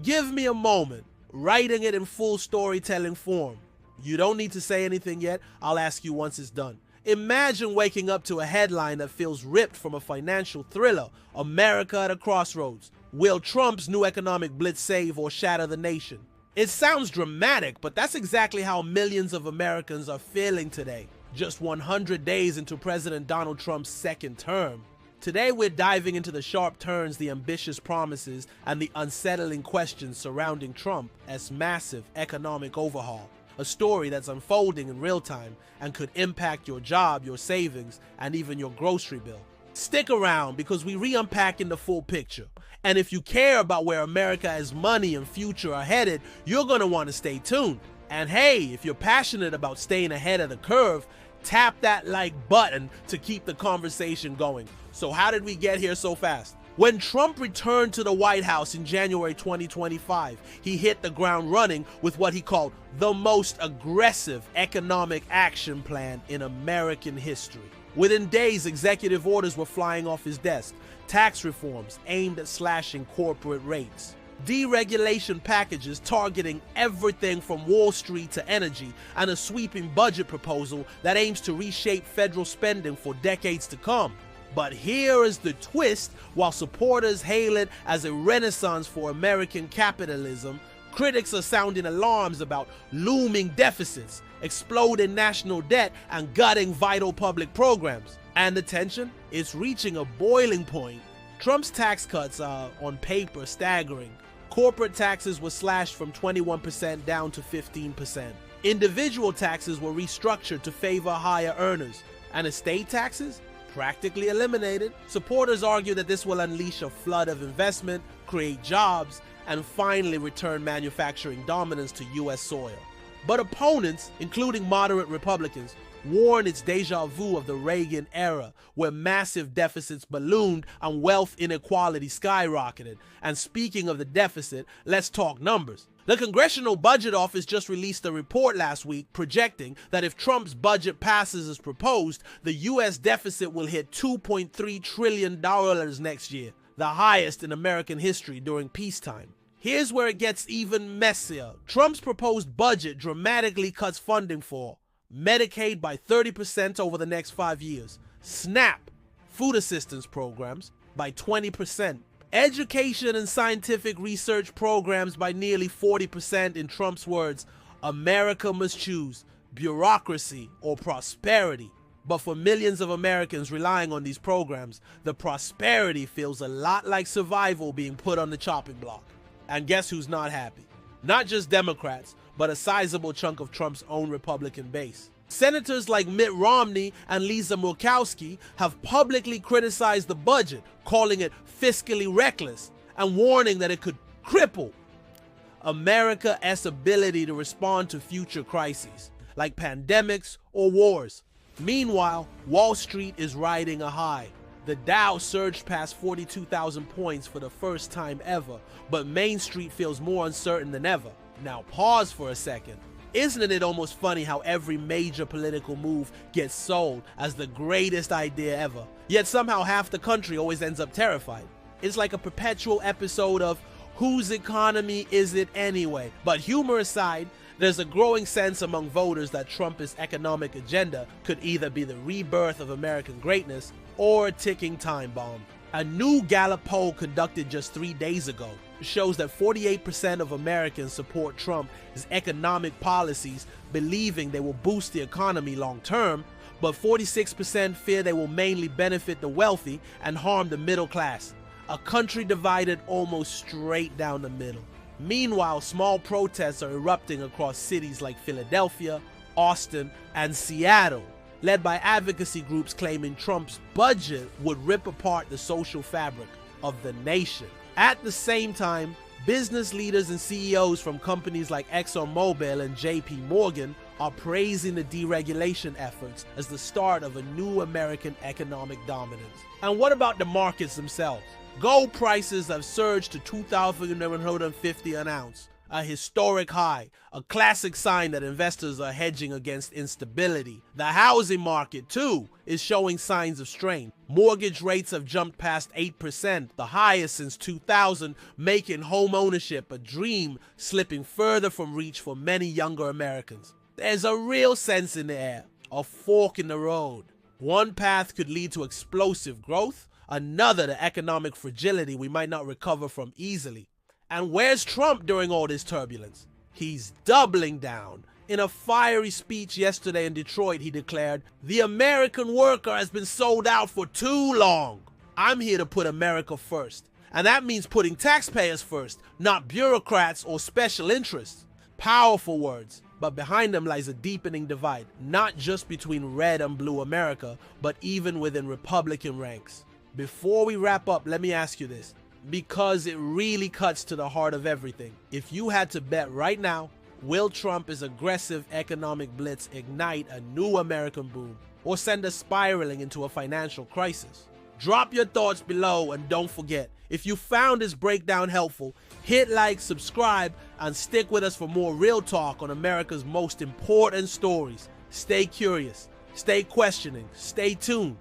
Give me a moment, writing it in full storytelling form. You don't need to say anything yet, I'll ask you once it's done. Imagine waking up to a headline that feels ripped from a financial thriller, America at a crossroads. Will Trump's new economic blitz save or shatter the nation? It sounds dramatic, but that's exactly how millions of Americans are feeling today, just 100 days into President Donald Trump's second term. Today we're diving into the sharp turns, the ambitious promises, and the unsettling questions surrounding Trump's massive economic overhaul. A story that's unfolding in real time and could impact your job, your savings, and even your grocery bill. Stick around because we re-unpack in the full picture. And if you care about where America's money and future are headed, you're going to want to stay tuned. And hey, if you're passionate about staying ahead of the curve, tap that like button to keep the conversation going. So how did we get here so fast? When Trump returned to the White House in January 2025, he hit the ground running with what he called the most aggressive economic action plan in American history. Within days, executive orders were flying off his desk, tax reforms aimed at slashing corporate rates, deregulation packages targeting everything from Wall Street to energy, and a sweeping budget proposal that aims to reshape federal spending for decades to come. But here is the twist. While supporters hail it as a renaissance for American capitalism, critics are sounding alarms about looming deficits, exploding national debt, and gutting vital public programs. And the tension is reaching a boiling point. Trump's tax cuts are, on paper, staggering. Corporate taxes were slashed from 21% down to 15%. Individual taxes were restructured to favor higher earners. And estate taxes? Practically eliminated. Supporters argue that this will unleash a flood of investment, create jobs, and finally return manufacturing dominance to U.S. soil. But opponents, including moderate Republicans, warn it's deja vu of the Reagan era, where massive deficits ballooned and wealth inequality skyrocketed. And speaking of the deficit, let's talk numbers. The Congressional Budget Office just released a report last week projecting that if Trump's budget passes as proposed, the U.S. deficit will hit $2.3 trillion next year, the highest in American history during peacetime. Here's where it gets even messier. Trump's proposed budget dramatically cuts funding for Medicaid by 30% over the next 5 years, SNAP, food assistance programs, by 20%, education and scientific research programs by nearly 40%. In Trump's words, America must choose bureaucracy or prosperity. But for millions of Americans relying on these programs, the prosperity feels a lot like survival being put on the chopping block. And guess who's not happy? Not just Democrats, but a sizable chunk of Trump's own Republican base. Senators like Mitt Romney and Lisa Murkowski have publicly criticized the budget, calling it fiscally reckless and warning that it could cripple America's ability to respond to future crises, like pandemics or wars. Meanwhile, Wall Street is riding a high. The Dow surged past 42,000 points for the first time ever, but Main Street feels more uncertain than ever. Now pause for a second. Isn't it almost funny how every major political move gets sold as the greatest idea ever, yet somehow half the country always ends up terrified? It's like a perpetual episode of whose economy is it anyway? But humor aside, there's a growing sense among voters that Trump's economic agenda could either be the rebirth of American greatness or a ticking time bomb. A new Gallup poll conducted just 3 days ago shows that 48% of Americans support Trump's economic policies, believing they will boost the economy long term, but 46% fear they will mainly benefit the wealthy and harm the middle class. A country divided almost straight down the middle. Meanwhile, small protests are erupting across cities like Philadelphia, Austin, and Seattle, led by advocacy groups claiming Trump's budget would rip apart the social fabric of the nation. At the same time, business leaders and CEOs from companies like ExxonMobil and JP Morgan are praising the deregulation efforts as the start of a new American economic dominance. And what about the markets themselves? Gold prices have surged to $2,150 an ounce, a historic high, a classic sign that investors are hedging against instability. The housing market, too, is showing signs of strain. Mortgage rates have jumped past 8%, the highest since 2000, making home ownership a dream slipping further from reach for many younger Americans. There's a real sense in the air, a fork in the road. One path could lead to explosive growth, another to economic fragility we might not recover from easily. And where's Trump during all this turbulence? He's doubling down. In a fiery speech yesterday in Detroit, he declared, "The American worker has been sold out for too long. I'm here to put America first." And that means putting taxpayers first, not bureaucrats or special interests. Powerful words, but behind them lies a deepening divide, not just between red and blue America, but even within Republican ranks. Before we wrap up, let me ask you this, because it really cuts to the heart of everything. If you had to bet right now, will Trump's aggressive economic blitz ignite a new American boom or send us spiraling into a financial crisis? Drop your thoughts below, and don't forget, if you found this breakdown helpful, hit like, subscribe, and stick with us for more real talk on America's most important stories. Stay curious, stay questioning, stay tuned.